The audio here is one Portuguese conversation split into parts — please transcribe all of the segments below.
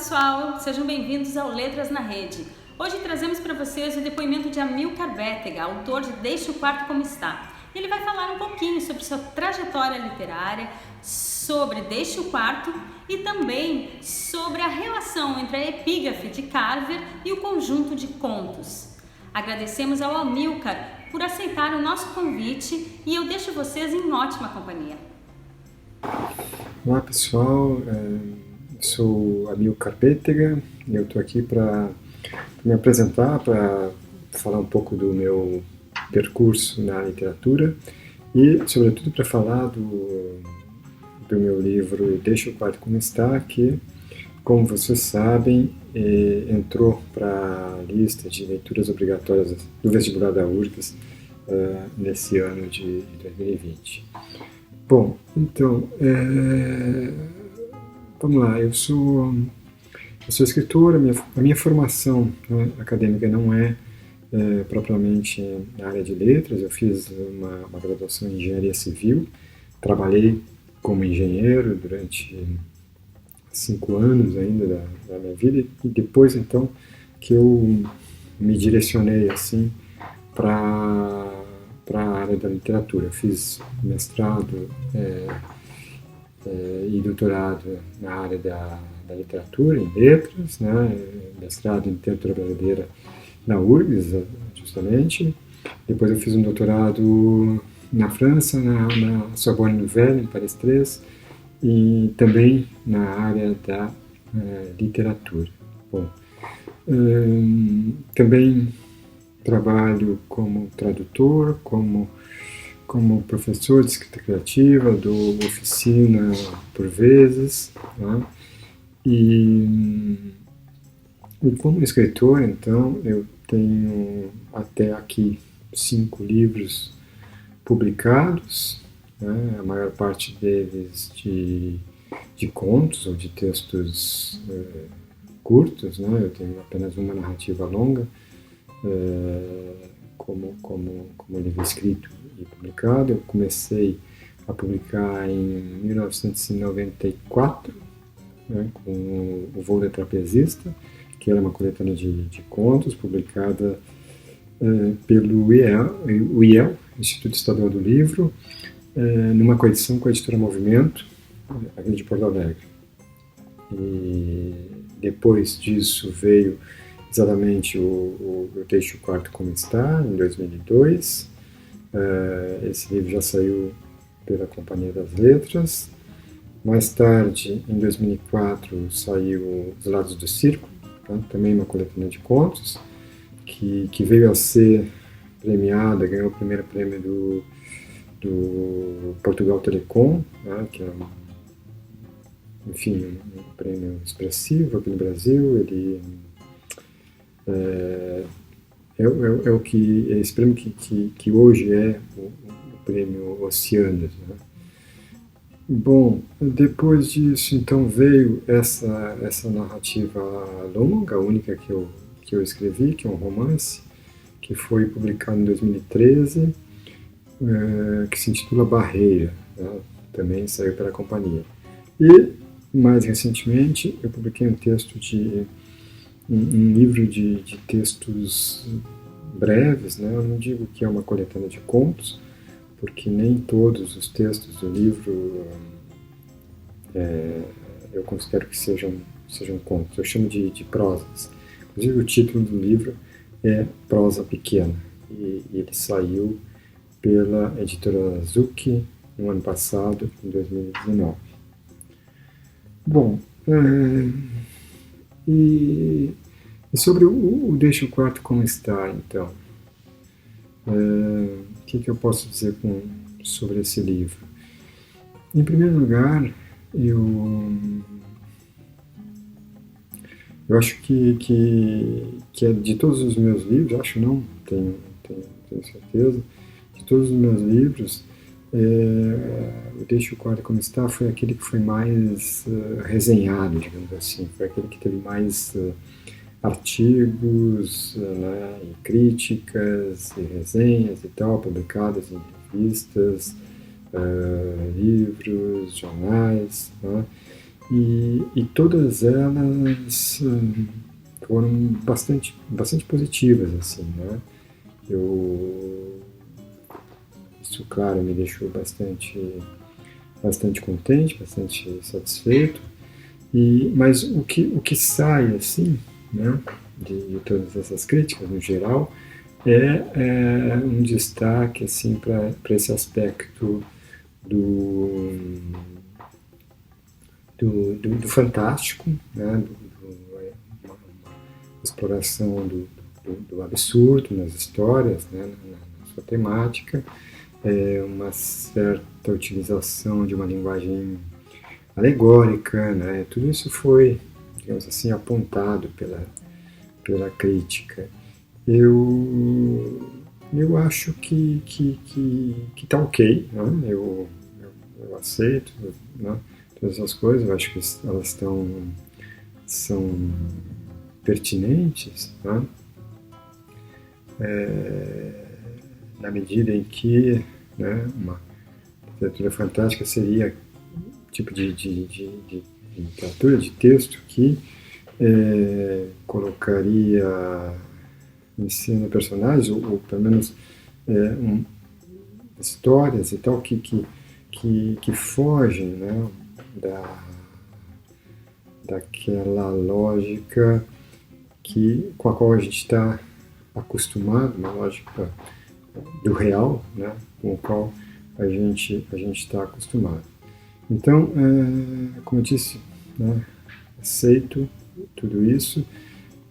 pessoal, sejam bem-vindos ao Letras na Rede. Hoje trazemos para vocês o depoimento de Amilcar Bétega, autor de Deixe o Quarto Como Está. Ele vai falar um pouquinho sobre sua trajetória literária, sobre Deixe o Quarto e também sobre a relação entre a epígrafe de Carver e o conjunto de contos. Agradecemos ao Amilcar por aceitar o nosso convite e eu deixo vocês em ótima companhia. Olá pessoal, eu sou Amilcar Bétega e eu estou aqui para me apresentar, para falar um pouco do meu percurso na literatura e, sobretudo, para falar do meu livro Deixe o Quarto Como Está, que, como vocês sabem, entrou para a lista de leituras obrigatórias do vestibular da URGS nesse ano de 2020. Bom, então, vamos lá, eu sou escritor, a minha formação, né, acadêmica não é propriamente na área de letras. Eu fiz uma graduação em engenharia civil, trabalhei como engenheiro durante 5 anos ainda da minha vida e depois então que eu me direcionei assim para a área da literatura. Eu fiz mestrado e doutorado na área da literatura, em letras, né? Mestrado em literatura brasileira na URGS, justamente. Depois eu fiz um doutorado na França, na Sorbonne Nouvelle, em Paris 3, e também na área da literatura. Bom, também trabalho como tradutor, como professor de escrita criativa, dou oficina por vezes, né? E como escritor, então, eu tenho até aqui 5 livros publicados, né? A maior parte deles de contos ou de textos curtos, né? Eu tenho apenas uma narrativa longa, como livro escrito e publicado. Eu comecei a publicar em 1994, né, com O Voo da Trapezista, que era uma coletânea de contos publicada pelo IEL, Instituto Estadual do Livro, numa coedição com a editora Movimento, aqui de Porto Alegre. E depois disso veio exatamente o Deixe o Quarto Como Está, em 2002. Esse livro já saiu pela Companhia das Letras. Mais tarde, em 2004, saiu Os Lados do Circo, tá? Também uma coletânea de contos, que veio a ser premiada, ganhou o primeiro prêmio do Portugal Telecom, né? Que é um prêmio expressivo aqui no Brasil. Ele esse prêmio que hoje é o prêmio Oceanos, né? Bom, depois disso, então, veio essa narrativa longa, a única que eu escrevi, que é um romance, que foi publicado em 2013, que se intitula Barreira, né? Também saiu pela companhia. E, mais recentemente, eu publiquei um livro de textos breves, né? Eu não digo que é uma coletânea de contos, porque nem todos os textos do livro eu considero que sejam contos. Eu chamo de prosas. Inclusive o título do livro é Prosa Pequena, e ele saiu pela editora Zucchi no ano passado, em 2019. Bom, e sobre o Deixe o Quarto Como Está, então. O que eu posso dizer sobre esse livro? Em primeiro lugar, eu acho que é de todos os meus livros, acho não, tenho certeza, de todos os meus livros, o Deixe o Quarto Como Está foi aquele que foi mais resenhado, digamos assim, foi aquele que teve mais artigos, né, e críticas e resenhas e tal, publicadas em revistas, livros, jornais, né? e todas elas foram bastante positivas, assim, né? Isso, claro, me deixou bastante contente, bastante satisfeito. Mas o que sai, assim, né, de todas essas críticas, no geral, é um destaque, assim, para esse aspecto do, do fantástico, né, uma exploração do absurdo nas histórias, né, na sua temática, uma certa utilização de uma linguagem alegórica, né? Tudo isso foi, digamos assim, apontado pela crítica. Eu acho que tá ok, né? Eu aceito, né? Todas essas coisas, eu acho que elas são pertinentes, né? Na medida em que, né, uma literatura fantástica seria tipo de literatura, de texto que colocaria em cena personagens, ou pelo menos histórias e tal, que fogem, né, daquela lógica com a qual a gente está acostumado, uma lógica do real, né, com o qual a gente está acostumado. Então, como eu disse, né, aceito tudo isso,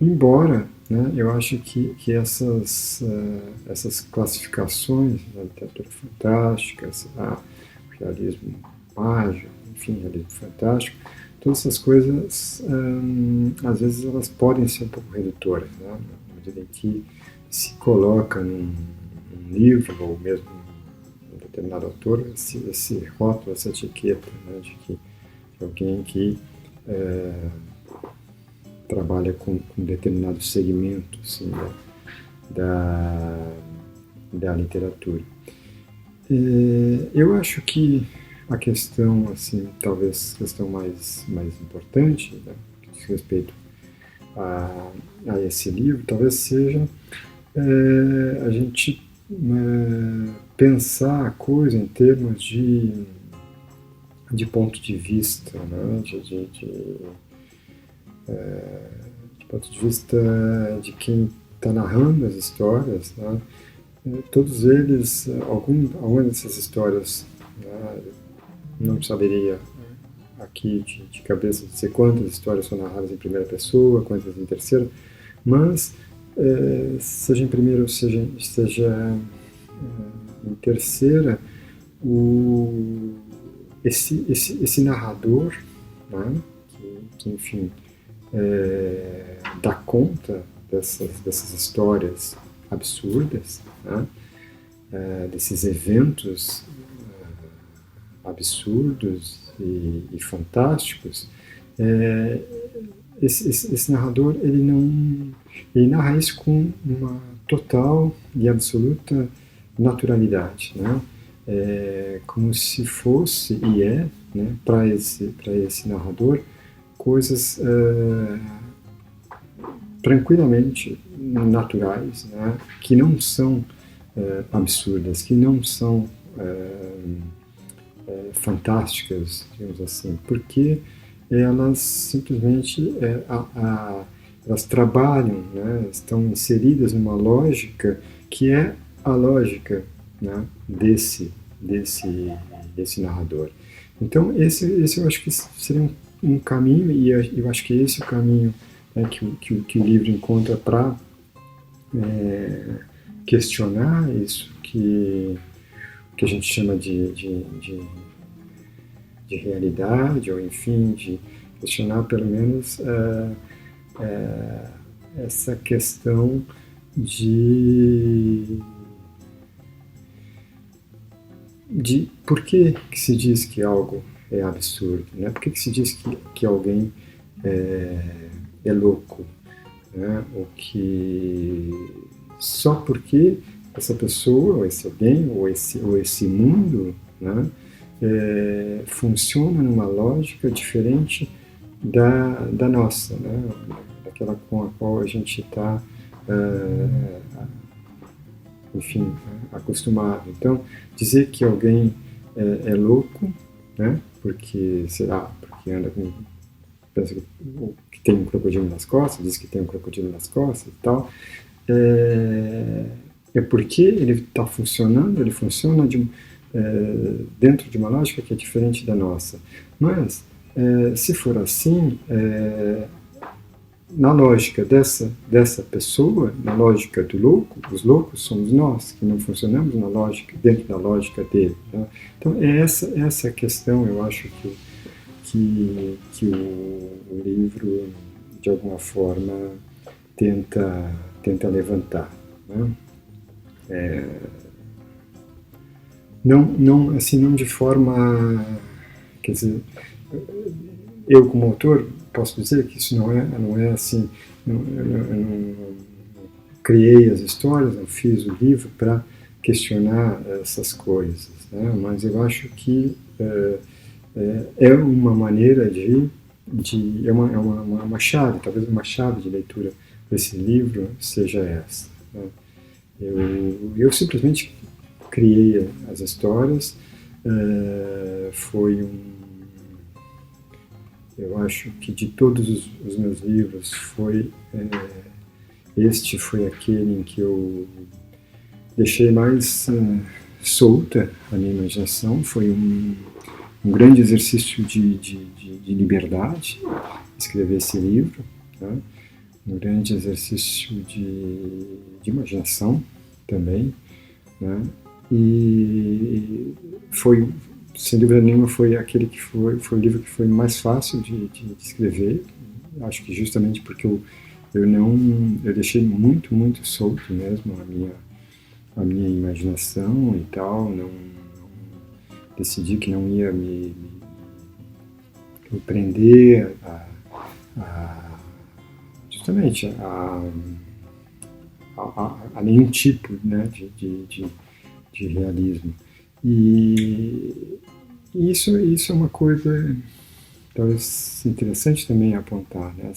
embora, né, eu acho que essas classificações da literatura fantástica, realismo mágico, enfim, realismo fantástico, todas essas coisas, às vezes elas podem ser um pouco redutoras, né, na medida em que se coloca num livro, ou mesmo determinado autor, esse rótulo, essa etiqueta, né, de alguém que trabalha com determinado segmento, assim, da literatura. Eu acho que a questão, assim, talvez a questão mais importante, né, que diz respeito a esse livro, talvez seja a gente pensar a coisa em termos de ponto de vista, né? De ponto de vista de quem está narrando as histórias, né? Todos eles, algumas dessas histórias, né, não saberia aqui de cabeça dizer quantas histórias são narradas em primeira pessoa, quantas em terceira, mas seja em primeira ou seja em terceira, esse narrador, né, que enfim, dá conta dessas histórias absurdas, né, desses eventos absurdos e fantásticos. Esse narrador ele narra isso com uma total e absoluta naturalidade, né? Como se fosse e né, para esse narrador, coisas tranquilamente naturais, né, que não são absurdas, que não são fantásticas, digamos assim, porque elas simplesmente elas trabalham, né, estão inseridas numa lógica que é a lógica, né, desse narrador. Então esse eu acho que seria um caminho, e eu acho que esse é o caminho, né, que o livro encontra para questionar isso que a gente chama de realidade, ou enfim, de questionar pelo menos essa questão de por que se diz que algo é absurdo, né? Por que se diz que alguém é louco, né? Ou que só porque essa pessoa, ou esse alguém, ou esse mundo, né, funciona numa lógica diferente da nossa, né? Daquela com a qual a gente está, enfim, acostumado. Então, dizer que alguém é louco, né? Porque, sei lá, porque anda com... pensa que tem um crocodilo nas costas, diz que tem um crocodilo nas costas e tal, porque ele está funcionando, ele funciona dentro de uma lógica que é diferente da nossa. Mas, se for assim, na lógica dessa pessoa, na lógica do louco, os loucos somos nós, que não funcionamos dentro da lógica dele. Né? Então, é essa questão, eu acho que o livro, de alguma forma, tenta levantar. Né? Não de forma... Quer dizer, eu como autor posso dizer que isso não é assim, eu não criei as histórias, não fiz o livro para questionar essas coisas, né? Mas eu acho que é uma maneira é uma chave, talvez uma chave de leitura desse livro seja essa, né? Eu simplesmente criei as histórias, eu acho que de todos os meus livros este foi aquele em que eu deixei mais solta a minha imaginação. Foi um grande exercício de liberdade escrever esse livro, tá? Um grande exercício de imaginação também, né? E foi, sem dúvida nenhuma, foi o livro que foi mais fácil de escrever. Acho que justamente porque eu deixei muito solto mesmo a minha imaginação e tal, não decidi que não ia me prender justamente a nenhum tipo, né, de realismo. E isso é uma coisa talvez interessante também apontar, né?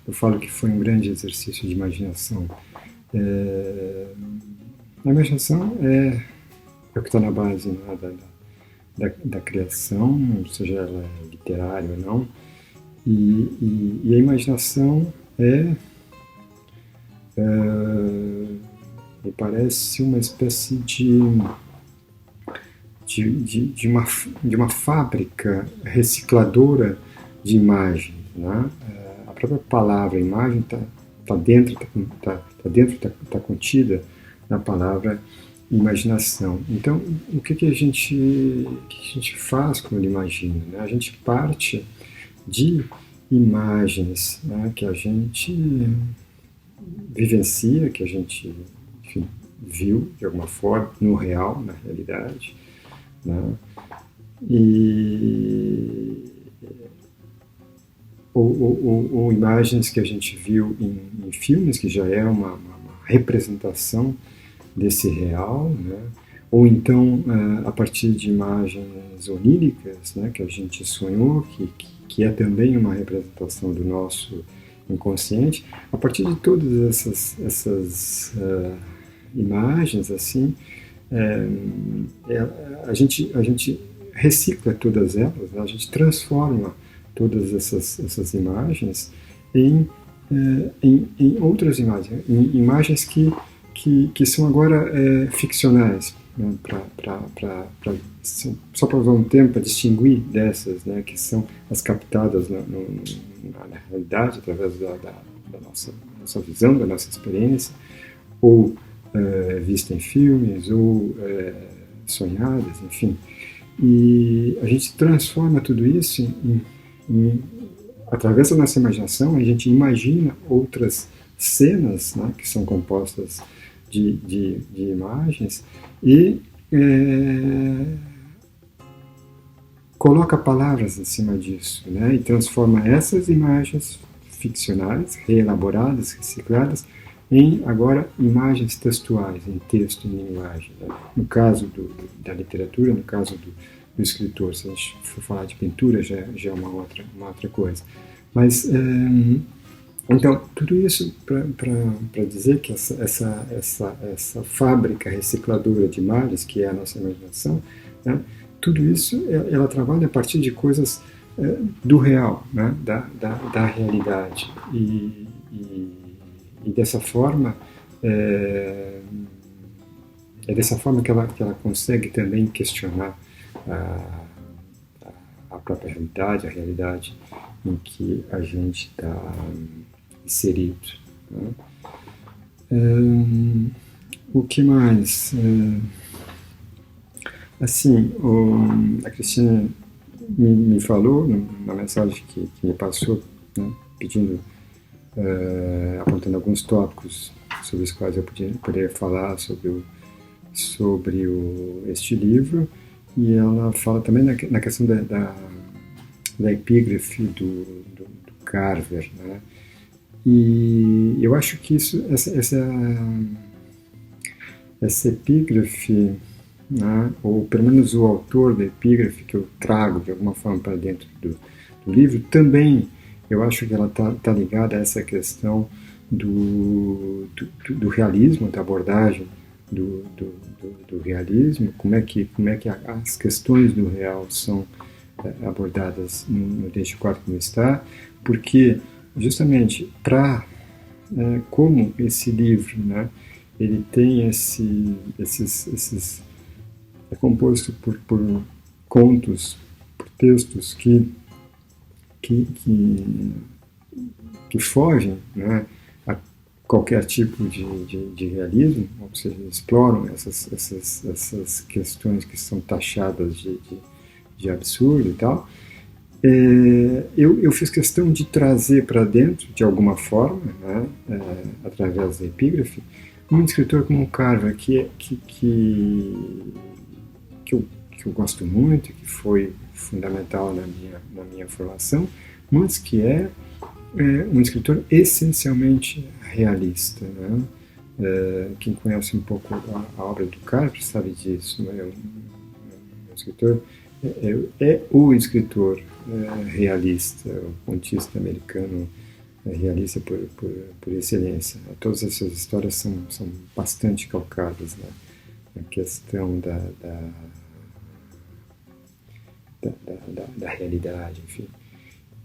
Eu falo que foi um grande exercício de imaginação. A imaginação é o que está na base, né, da criação, seja ela literária ou não, e a imaginação me parece uma espécie de uma fábrica recicladora de imagem, né? A própria palavra imagem está contida na palavra imaginação. Então, o que a gente faz quando imagina, né? A gente parte de imagens, né, que a gente vivencia, que a gente, enfim, viu de alguma forma no real, na realidade, né? Ou imagens que a gente viu em filmes, que já é uma representação desse real, né? Ou então a partir de imagens oníricas, né, que a gente sonhou, que é também uma representação do nosso inconsciente. A partir de todas essas imagens, assim, a gente recicla todas elas, né? A gente transforma todas essas imagens em outras imagens, em imagens que são agora ficcionais, né? Só para usar um termo para distinguir dessas, né? Que são as captadas na realidade, através da nossa visão, da nossa experiência, ou vista em filmes, ou sonhadas, enfim. E a gente transforma tudo isso através da nossa imaginação. A gente imagina outras cenas, né, que são compostas de imagens, e coloca palavras em cima disso, né, e transforma essas imagens ficcionais, reelaboradas, recicladas, em agora imagens textuais, em texto, em linguagem, né? No caso da literatura, no caso do escritor. Se a gente for falar de pintura, já é uma outra coisa. Mas, então, tudo isso para dizer que essa fábrica recicladora de imagens, que é a nossa imaginação, né, tudo isso ela trabalha a partir de coisas do real, né, da realidade. E dessa forma, é dessa forma que ela consegue também questionar a própria realidade, a realidade em que a gente está inserido. Né? O que mais? Assim, a Cristina me falou na mensagem que me passou, né, pedindo, apontando alguns tópicos sobre os quais eu poderia falar sobre este livro, e ela fala também na questão da epígrafe do Carver, né? E eu acho que essa epígrafe, né, ou pelo menos o autor da epígrafe que eu trago de alguma forma para dentro do livro, também eu acho que ela tá ligada a essa questão do realismo, da abordagem do realismo, como é que as questões do real são abordadas no Deixe o Quarto Como Está, porque justamente como esse livro, né, ele tem esses é composto por contos, por textos que fogem, né, a qualquer tipo de realismo, ou seja, exploram essas questões que são taxadas de absurdo e tal. Eu fiz questão de trazer para dentro, de alguma forma, né, através da epígrafe, um escritor como o Carver, que eu gosto muito, que foi fundamental na minha formação, mas que é um escritor essencialmente realista, né? Quem conhece um pouco a obra do Carver sabe disso, né? Um escritor o escritor realista, o contista americano realista por excelência. Todas essas histórias são bastante calcadas, né, na questão da realidade, enfim.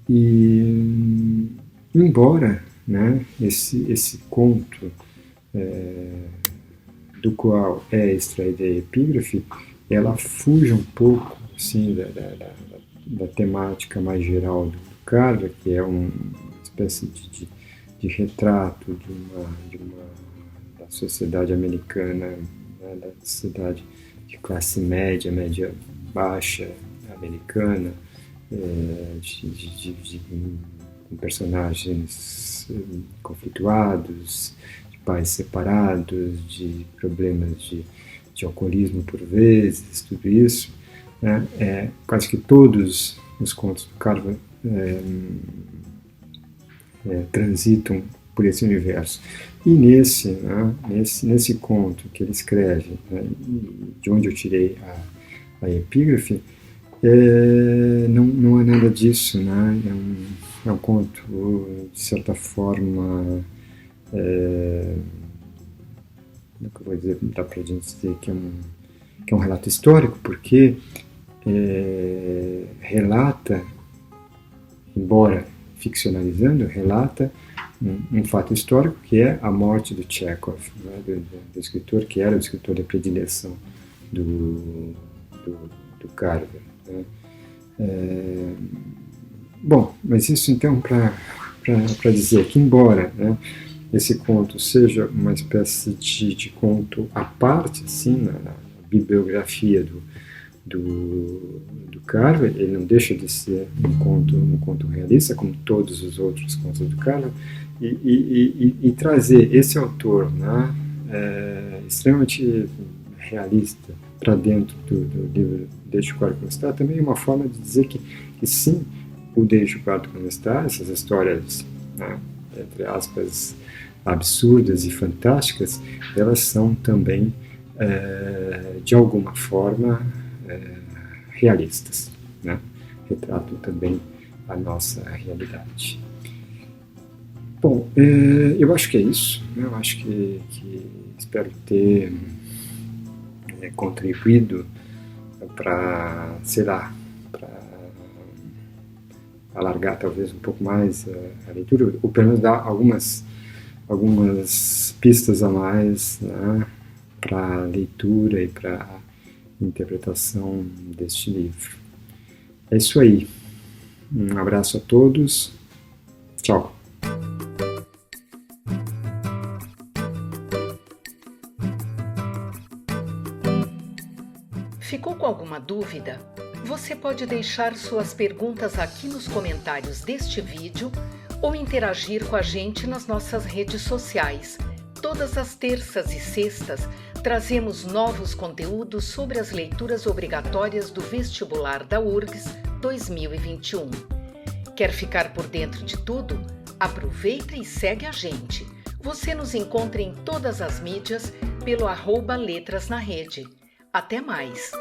E embora, né, esse conto do qual é extraída a epígrafe, ela fuge um pouco, assim, da temática mais geral do Carver, que é uma espécie de retrato da sociedade americana, né, da sociedade de classe média baixa americana, com personagens conflituados, de pais separados, de problemas de alcoolismo por vezes, tudo isso, né? Quase que todos os contos do Carver transitam por esse universo. E nesse conto que ele escreve, né, de onde eu tirei a epígrafe, não é nada disso, né? É um conto, de certa forma, como eu vou dizer, dá para a gente dizer que é um relato histórico, porque relata, embora ficcionalizando, relata um fato histórico, que é a morte do Chekhov, né, do escritor, que era o escritor de predileção do Carver, né. Bom, mas isso então para dizer que, embora, né, esse conto seja uma espécie de conto à parte, assim, na bibliografia do Carver, ele não deixa de ser um conto realista, como todos os outros contos do Carver, e trazer esse autor, né, extremamente realista para dentro do livro Deixe o Quarto Como Está, também é uma forma de dizer que sim, o Deixe o Quarto Como Está, essas histórias, né, entre aspas, absurdas e fantásticas, elas são também, de alguma forma, realistas, né? Retratam também a nossa realidade. Bom, eu acho que é isso, né? Eu acho que espero ter contribuído para, sei lá, para alargar talvez um pouco mais a leitura, ou pelo menos dar algumas pistas a mais, né, para a leitura e para a interpretação deste livro. É isso aí. Um abraço a todos. Tchau. Ficou com alguma dúvida? Você pode deixar suas perguntas aqui nos comentários deste vídeo ou interagir com a gente nas nossas redes sociais. Todas as terças e sextas trazemos novos conteúdos sobre as leituras obrigatórias do vestibular da URGS 2021. Quer ficar por dentro de tudo? Aproveita e segue a gente. Você nos encontra em todas as mídias pelo @letrasnarede. Até mais!